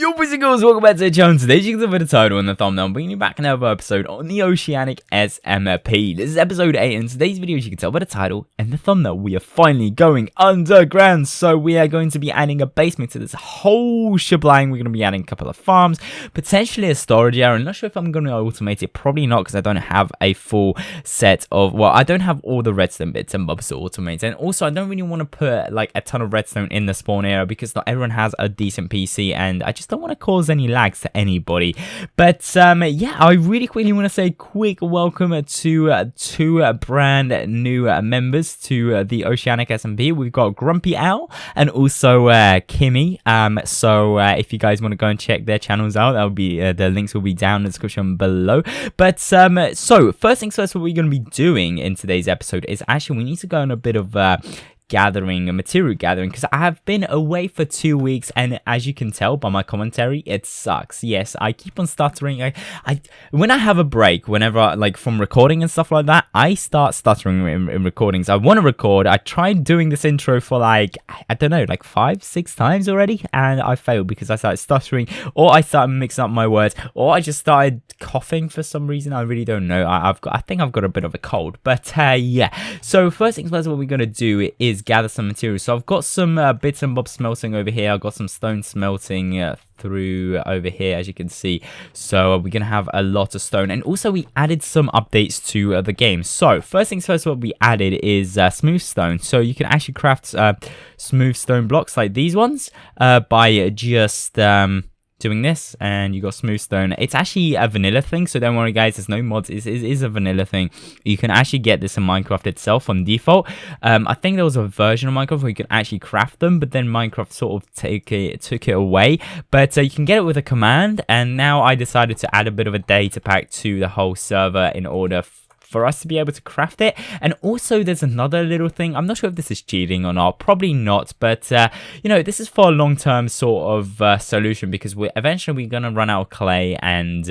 Yo, boys and girls, welcome back to the channel. Today, you can see by the title and the thumbnail, I'm bringing you back another episode on the Oceanic SMP. This is episode 8, and today's video, as you can tell by the title and the thumbnail, we are finally going underground. So we are going to be adding a basement to this whole shebang. We're going to be adding a couple of farms, potentially a storage area. I'm not sure if I'm going to automate it, probably not, because I don't have a full set of, well, I don't have all the redstone bits and bobs to automate. And also, I don't really want to put like a ton of redstone in the spawn area because not everyone has a decent PC, and I just don't want to cause any lags to anybody. But yeah, I really quickly want to say a quick welcome to two brand new members to the Oceanic SMP. We've got Grumpy Owl and also Kimmy. So if you guys want to go and check their channels out, that'll be the links will be down in the description below. But so first things first, what we're going to be doing in today's episode is actually we need to go on a bit of material gathering, because I have been away for 2 weeks, and as you can tell by my commentary, it sucks. Yes, I keep on stuttering. When I have a break, whenever like from recording and stuff like that, I start stuttering in recordings. I want to record. I tried doing this intro for like, I don't know, like 5-6 times already, and I failed because I started stuttering, or I started mixing up my words, or I just started coughing for some reason. I really don't know. I think I've got a bit of a cold. But yeah, so first things first, what we're gonna do is gather some materials. So I've got some bits and bobs smelting over here. I've got some stone smelting through over here, as you can see. So we're gonna have a lot of stone, and also we added some updates to the game. So first things first, what we added is smooth stone. So you can actually craft smooth stone blocks like these ones by just doing this, and you got smooth stone. It's actually a vanilla thing, so don't worry guys, there's no mods. It is a vanilla thing. You can actually get this in Minecraft itself on default. I think there was a version of Minecraft where you can actually craft them, but then Minecraft sort of took it away. But you can get it with a command, and now I decided to add a bit of a data pack to the whole server in order for us to be able to craft it. And also there's another little thing. I'm not sure if this is cheating or not, probably not, but you know, this is for a long-term sort of solution, because we're eventually gonna run out of clay, and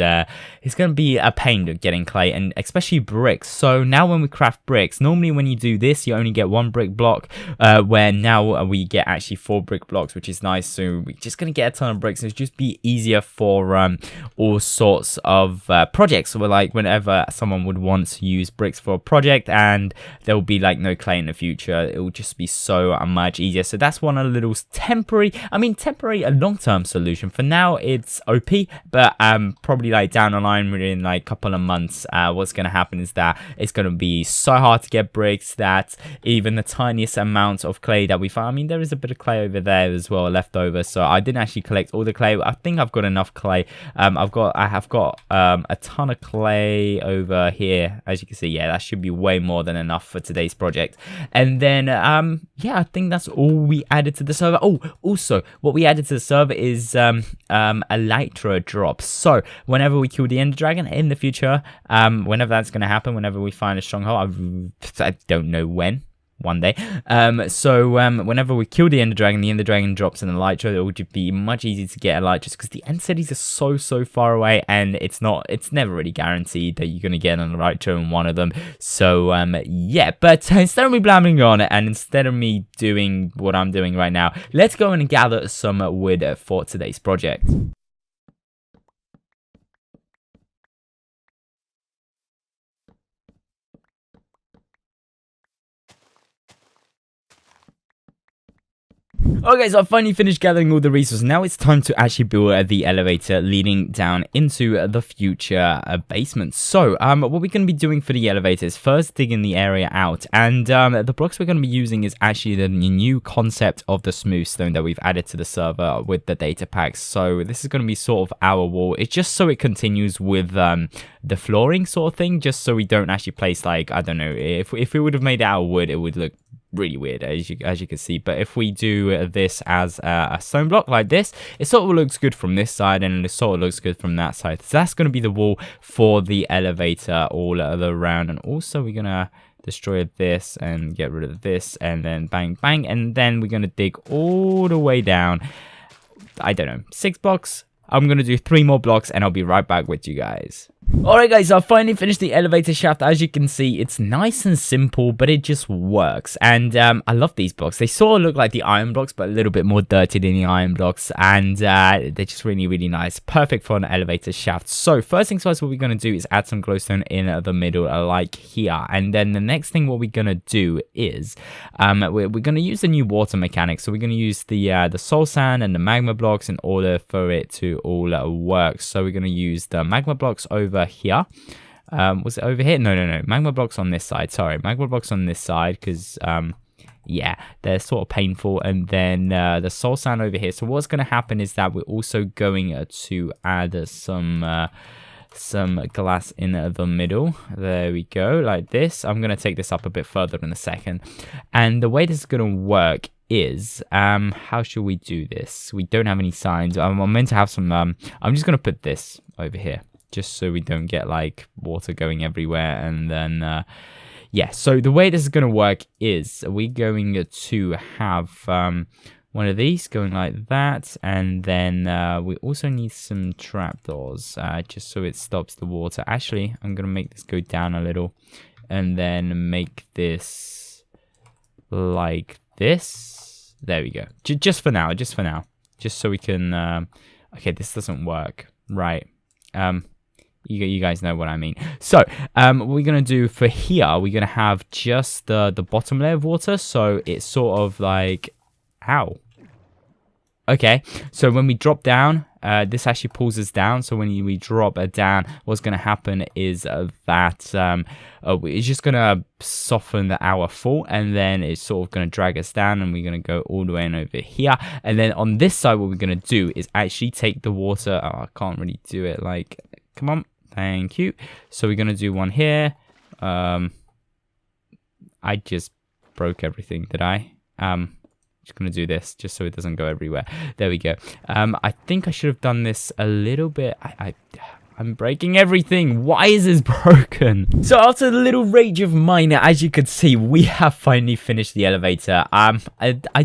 it's gonna be a pain getting clay, and especially bricks. So now when we craft bricks, normally when you do this you only get 1 brick block, where now we get actually 4 brick blocks, which is nice. So we're just gonna get a ton of bricks. It'll just be easier for all sorts of projects. So like whenever someone would want to use bricks for a project and there will be like no clay in the future, it will just be so much easier. So that's one of the little temporary, a long-term solution. For now it's OP, but probably like down the line within like a couple of months, what's going to happen is that it's going to be so hard to get bricks that even the tiniest amount of clay that we find, there is a bit of clay over there as well left over, so I didn't actually collect all the clay. I think I've got enough clay. I have got a ton of clay over here, as you can see. Yeah, that should be way more than enough for today's project. And then yeah, I think that's all we added to the server. Oh, also what we added to the server is a elytra drop. So whenever we kill the ender dragon in the future, whenever that's going to happen, whenever we find a stronghold, I don't know when, one day. Whenever we kill the ender dragon drops an elytra. It would be much easier to get elytras, because the end cities are so far away, and it's never really guaranteed that you're gonna get an elytra in one of them. So yeah, but instead of me blabbing on it, and instead of me doing what I'm doing right now, let's go and gather some wood for today's project. Okay, so I finally finished gathering all the resources. Now it's time to actually build the elevator leading down into the future basement. So what we're going to be doing for the elevator is first digging the area out, and the blocks we're going to be using is actually the new concept of the smooth stone that we've added to the server with the data packs. So this is going to be sort of our wall. It's just so it continues with the flooring sort of thing, just so we don't actually place, like, I don't know, if we would have made it out of wood, it would look really weird, as you can see. But if we do this as a stone block like this, it sort of looks good from this side, and it sort of looks good from that side. So that's going to be the wall for the elevator all around. And also we're gonna destroy this and get rid of this, and then bang bang, and then we're gonna dig all the way down, I don't know, 6 blocks. I'm going to do 3 more blocks and I'll be right back with you guys. Alright guys, so I finally finished the elevator shaft. As you can see, it's nice and simple, but it just works. And I love these blocks. They sort of look like the iron blocks, but a little bit more dirty than the iron blocks. And they're just really, really nice. Perfect for an elevator shaft. So first things first, what we're going to do is add some glowstone in the middle, like here. And then the next thing what we're going to do is we're going to use the new water mechanic. So we're going to use the soul sand and the magma blocks in order for it to all work. So we're going to use the magma blocks over here. Was it over here? No. Magma blocks on this side. Sorry, magma blocks on this side because yeah, they're sort of painful. And then the soul sand over here. So what's going to happen is that we're also going to add some glass in the middle. There we go, like this. I'm going to take this up a bit further in a second. And the way this is going to work is how should we do this? We don't have any signs. I'm meant to have some I'm just going to put this over here, just so we don't get like water going everywhere. And then yeah, so the way this is going to work is we're going to have one of these going like that, and then we also need some trapdoors just so it stops the water. Actually, I'm going to make this go down a little and then make this like this. There we go. Just for now, just so we can okay, this doesn't work, right? You guys know what I mean. So what we're gonna do for here, we're gonna have just the bottom layer of water, so it's sort of like, ow. Okay, so when we drop down, this actually pulls us down. So when we drop down, what's going to happen is that it's just going to soften our fall, and then it's sort of going to drag us down, and we're going to go all the way in over here. And then on this side, what we're going to do is actually take the water. Oh, I can't really do it. Like, come on, thank you. So we're going to do one here. I just broke everything, did I? Just gonna do this just so it doesn't go everywhere. There we go. I think I should have done this a little bit. I'm breaking everything. Why is this broken? So after the little rage of mine, as you can see, we have finally finished the elevator. I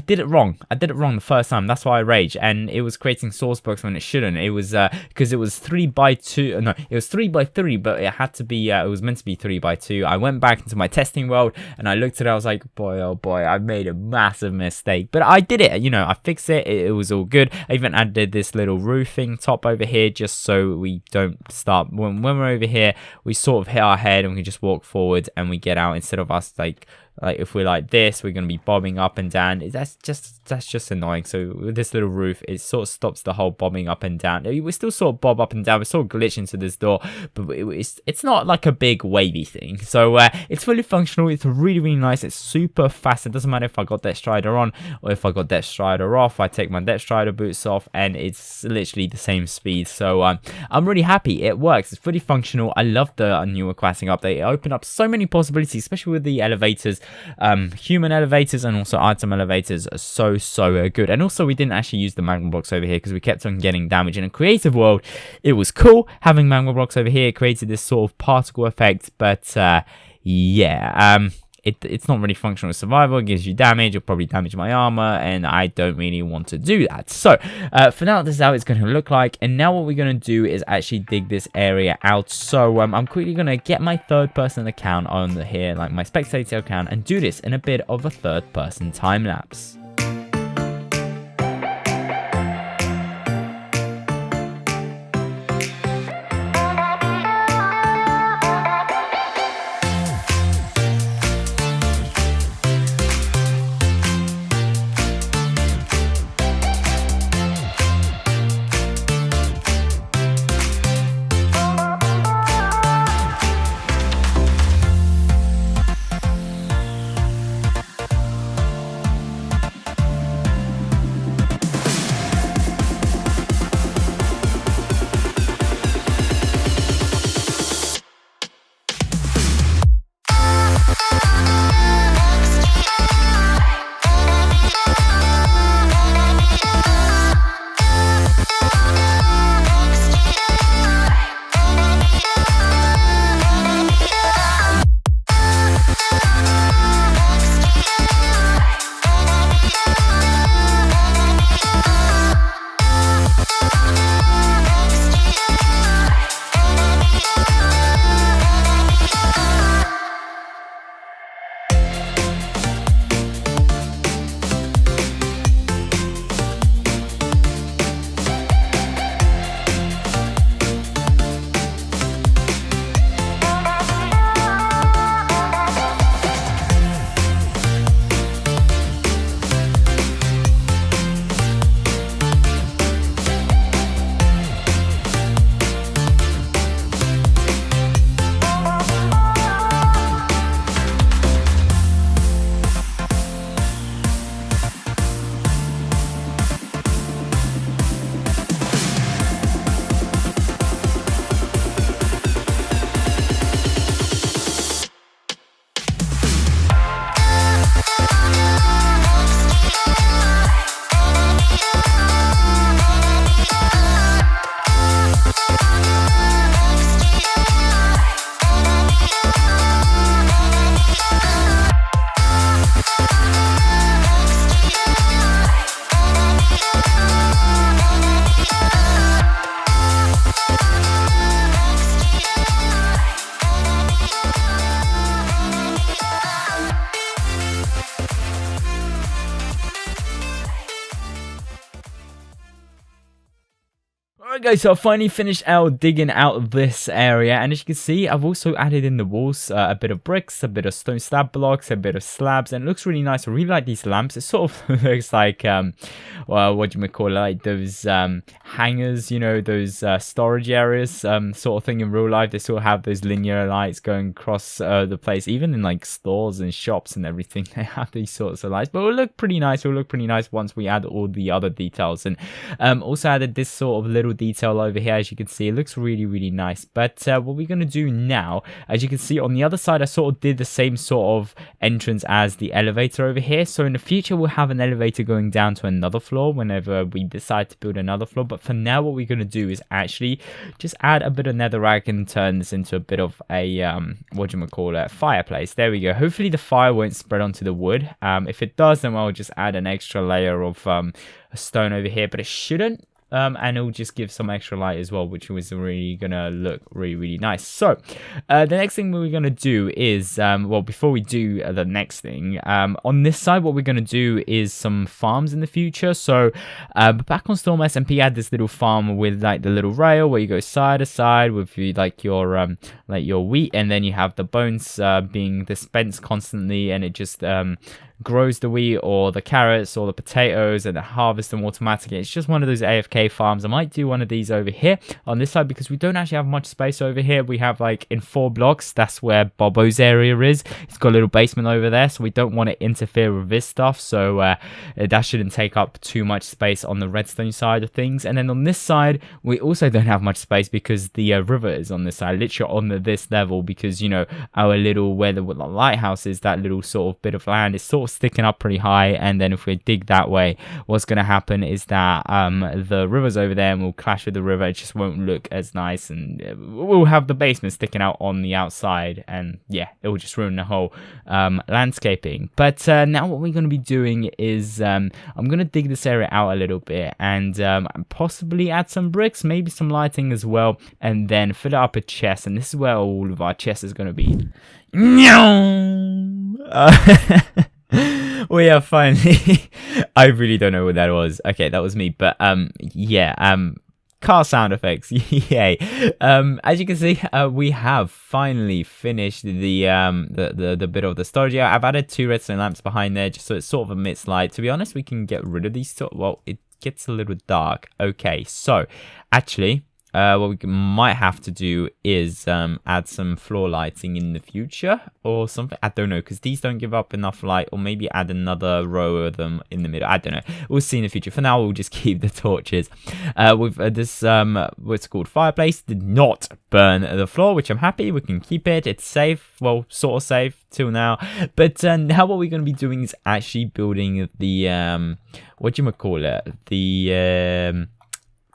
did it wrong. I did it wrong the first time. That's why I raged. And it was creating source blocks when it shouldn't. It was because it was 3x2. No, it was 3x3, but it had to be. It was meant to be 3x2. I went back into my testing world and I looked at it. I was like, boy, oh boy, I made a massive mistake. But I did it. You know, I fixed it. It was all good. I even added this little roofing top over here just so we don't start when we're over here, we sort of hit our head and we can just walk forward and we get out, instead of us like if we're like this, we're going to be bobbing up and down. That's just annoying. So with this little roof, it sort of stops the whole bobbing up and down. We still sort of bob up and down. We sort of glitch into this door, but it's not like a big wavy thing. So it's fully functional. It's really, really nice. It's super fast. It doesn't matter if I got that strider on or if I got that strider off. I take my that strider boots off and it's literally the same speed. So I'm really happy. It works. It's fully functional. I love the new aquatic update. It opened up so many possibilities, especially with the elevators. Human elevators and also item elevators are so good. And also we didn't actually use the magma blocks over here because we kept on getting damage. In a creative world, it was cool having magma blocks over here. It created this sort of particle effect, but yeah, it's not really functional as survival. It gives you damage. It'll probably damage my armor, and I don't really want to do that. So for now, this is how it's going to look like. And now what we're going to do is actually dig this area out. So I'm quickly going to get my third-person account on here, like my spectator account, and do this in a bit of a third-person time lapse. Alright guys, so I finally finished out digging out this area, and as you can see, I've also added in the walls a bit of bricks, a bit of stone slab blocks, a bit of slabs, and it looks really nice. I really like these lamps. It sort of looks like, well, what do you call it, like those hangers, you know, those storage areas, sort of thing in real life. They sort of have those linear lights going across the place, even in like stores and shops and everything. They have these sorts of lights, but it will look pretty nice. It will look pretty nice once we add all the other details. And also added this sort of little detail over here. As you can see, it looks really nice. But what we're going to do now, as you can see on the other side, I sort of did the same sort of entrance as the elevator over here. So in the future, we'll have an elevator going down to another floor whenever we decide to build another floor. But for now, what we're going to do is actually just add a bit of netherrack and turn this into a bit of a what do you call it, fireplace. There we go. Hopefully the fire won't spread onto the wood. If it does, then I'll just add an extra layer of a stone over here, but it shouldn't. And it'll just give some extra light as well, which was really gonna look really nice. So the next thing we're gonna do is well, before we do the next thing, on this side, what we're gonna do is some farms in the future. So back on Storm SMP, I had this little farm with like the little rail where you go side to side with like your wheat, and then you have the bones being dispensed constantly, and it just grows the wheat or the carrots or the potatoes, and harvest them automatically. It's just one of those AFK farms. I might do one of these over here on this side because we don't actually have much space over here. We have like in 4 blocks, that's where Bobo's area is. It's got a little basement over there, so we don't want to interfere with this stuff. So that shouldn't take up too much space on the redstone side of things. And then on this side, we also don't have much space because the river is on this side, literally on this level, because you know our little, where the lighthouse is, that little sort of bit of land is sort of sticking up pretty high. And then if we dig that way, what's going to happen is that the river's over there and we'll clash with the river. It just won't look as nice, and we'll have the basement sticking out on the outside, and yeah, it will just ruin the whole landscaping. But now what we're going to be doing is I'm going to dig this area out a little bit, and possibly add some bricks, maybe some lighting as well, and then fill it up a chest. And this is where all of our chests is going to be. We are finally I really don't know what that was. Okay, that was me. But yeah, car sound effects. Yay. As you can see, we have finally finished the bit of the storage. Yeah, I've added 2 redstone lamps behind there just so it sort of emits light. To be honest, we can get rid of these. Well, it gets a little dark. Okay, so actually what we might have to do is add some floor lighting in the future or something. I don't know, because these don't give up enough light. Or maybe add another row of them in the middle. I don't know. We'll see in the future. For now, we'll just keep the torches. With this what's called fireplace, did not burn the floor, which I'm happy. We can keep it. It's safe. Well, sort of safe till now. But now what we're going to be doing is actually building the what do you call it?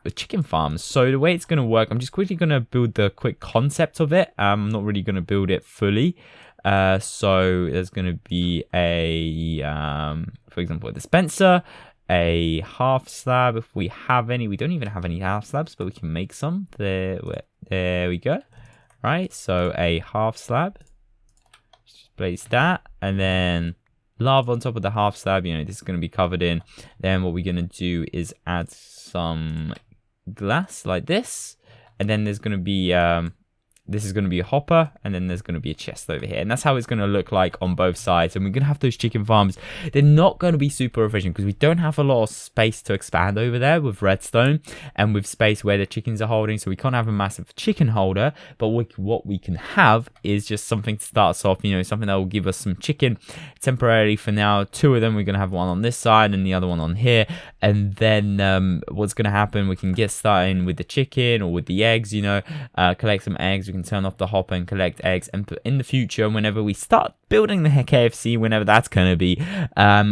The chicken farms. So the way it's going to work, I'm just quickly going to build the quick concept of it. I'm not really going to build it fully. So there's going to be a for example, a dispenser, a half slab if we have any. We don't even have any half slabs, but we can make some. There we go. Right, so a half slab, just place that, and then lava on top of the half slab. You know, this is going to be covered in. Then what we're going to do is add some glass like this, and then there's going to be this is going to be a hopper, and then there's going to be a chest over here, and that's how it's going to look like on both sides. And we're going to have those chicken farms. They're not going to be super efficient because we don't have a lot of space to expand over there with redstone and with space where the chickens are holding, so we can't have a massive chicken holder. But what we can have is just something to start us off, you know, something that will give us some chicken temporarily for now. 2 of them, we're going to have one on this side and the other one on here, and then what's going to happen, we can get started with the chicken or with the eggs, you know, collect some eggs. We can turn off the hopper and collect eggs, and in the future, whenever we start building the KFC, whenever that's going to be,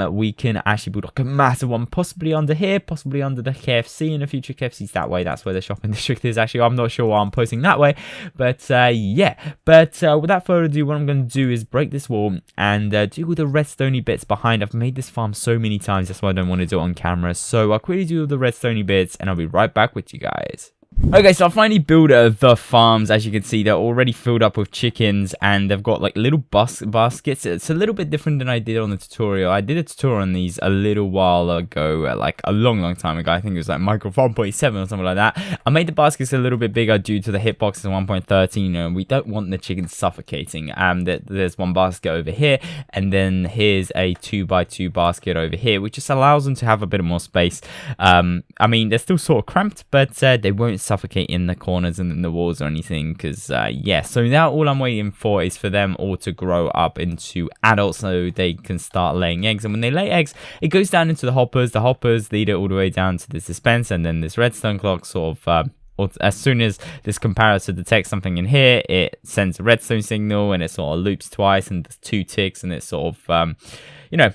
we can actually build like a massive one, possibly under here, possibly under the KFC in the future. KFC's that way, that's where the shopping district is. Actually, I'm not sure why I'm posting that way, but yeah. But without further ado, what I'm going to do is break this wall and do all the redstone bits behind. I've made this farm so many times, that's why I don't want to do it on camera. So I'll quickly do all the redstone bits, and I'll be right back with you guys. Okay, so I finally built the farms. As you can see, they're already filled up with chickens, and they've got like little baskets. It's a little bit different than I did on the tutorial. I did a tutorial on these a little while ago, like a long time ago. I think it was like Micro 1.7 or something like that. I made the baskets a little bit bigger due to the hitboxes 1.13, and we don't want the chickens suffocating. There's one basket over here, and then here's a 2x2 basket over here, which just allows them to have a bit more space. I mean, they're still sort of cramped, but they won't suffocate in the corners and in the walls or anything, because yeah. So now all I'm waiting for is for them all to grow up into adults so they can start laying eggs. And when they lay eggs, it goes down into the hoppers lead it all the way down to this dispenser, and then this redstone clock sort of as soon as this comparator detects something in here, it sends a redstone signal, and it sort of loops twice, and there's 2 ticks, and it sort of you know,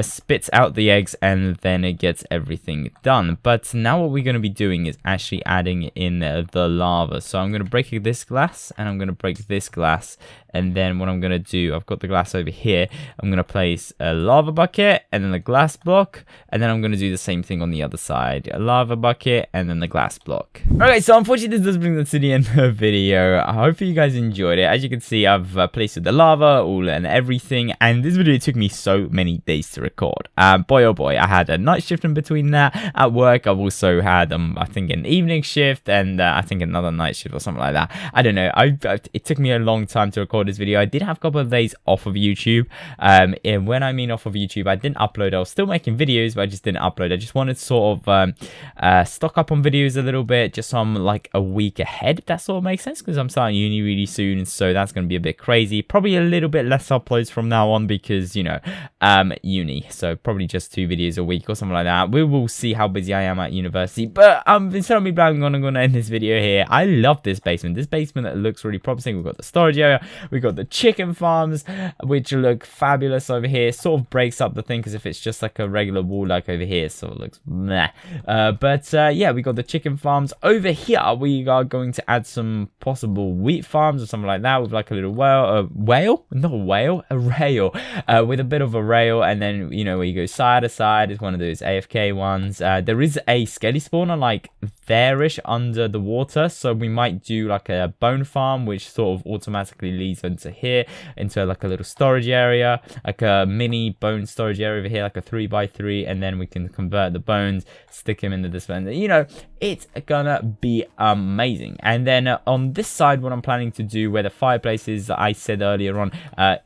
spits out the eggs, and then it gets everything done. But now what we're going to be doing is actually adding in the lava. So I'm going to break this glass, and I'm going to break this glass, and then what I'm going to do, I've got the glass over here, I'm going to place a lava bucket and then a glass block, and then I'm going to do the same thing on the other side, a lava bucket and then the glass block. Okay, so unfortunately this does bring us to the end of the video. I hope you guys enjoyed it. As you can see, I've placed the lava all and everything, and this video took me so many days to record. Boy oh boy, I had a night shift in between that at work. I've also had I think an evening shift, and I think another night shift or something like that. I don't know. It took me a long time to record this video. I did have a couple of days off of YouTube. And when I mean off of YouTube, I didn't upload. I was still making videos, but I just didn't upload. I just wanted to sort of stock up on videos a little bit, just so I'm like a week ahead, if that sort of makes sense, because I'm starting uni really soon, so that's going to be a bit crazy. Probably a little bit less uploads from now on, because, you know, uni, so probably just 2 videos a week or something like that. We will see how busy I am at university. But instead of me blabbing on, I'm going to end this video here. I love this basement. This basement that looks really promising. We've got the storage area, we've got the chicken farms, which look fabulous over here. Sort of breaks up the thing, because if it's just like a regular wall like over here, it sort of looks meh. But yeah, we got the chicken farms over here. We are going to add some possible wheat farms or something like that, with like a little rail with a bit of a rail, and then, you know, where you go side to side is one of those AFK ones. There is a skelly spawner like there-ish under the water, so we might do like a bone farm, which sort of automatically leads into here, into like a little storage area, like a mini bone storage area over here, like a 3x3, and then we can convert the bones, stick them in the dispenser. You know, it's gonna be amazing. And then on this side, what I'm planning to do, where the fireplace is, I said earlier on,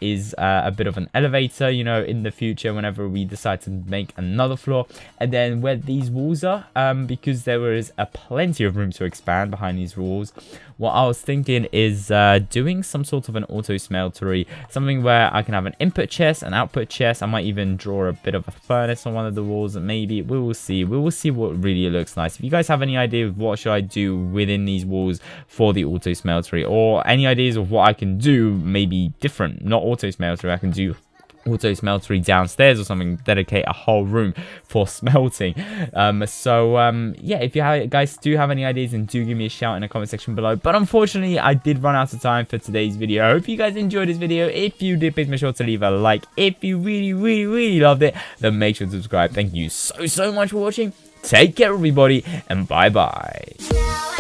is a bit of an elevator, you know, in the future, whenever we decide to make another floor. And then where these walls are, because there is plenty of room to expand behind these walls, what I was thinking is doing some sort of an auto smeltery, something where I can have an input chest, an output chest. I might even draw a bit of a furnace on one of the walls, and maybe we will see what really looks nice. If you guys have any idea of what should I do within these walls for the auto smeltery, or any ideas of what I can do, maybe different, not auto smeltery, I can do auto smeltery downstairs or something, dedicate a whole room for smelting. Yeah, if you guys do have any ideas, then do give me a shout in the comment section below. But unfortunately, I did run out of time for today's video. I hope you guys enjoyed this video. If you did, please make sure to leave a like. If you really loved it, then make sure to subscribe. Thank you so much for watching. Take care, everybody, and bye bye.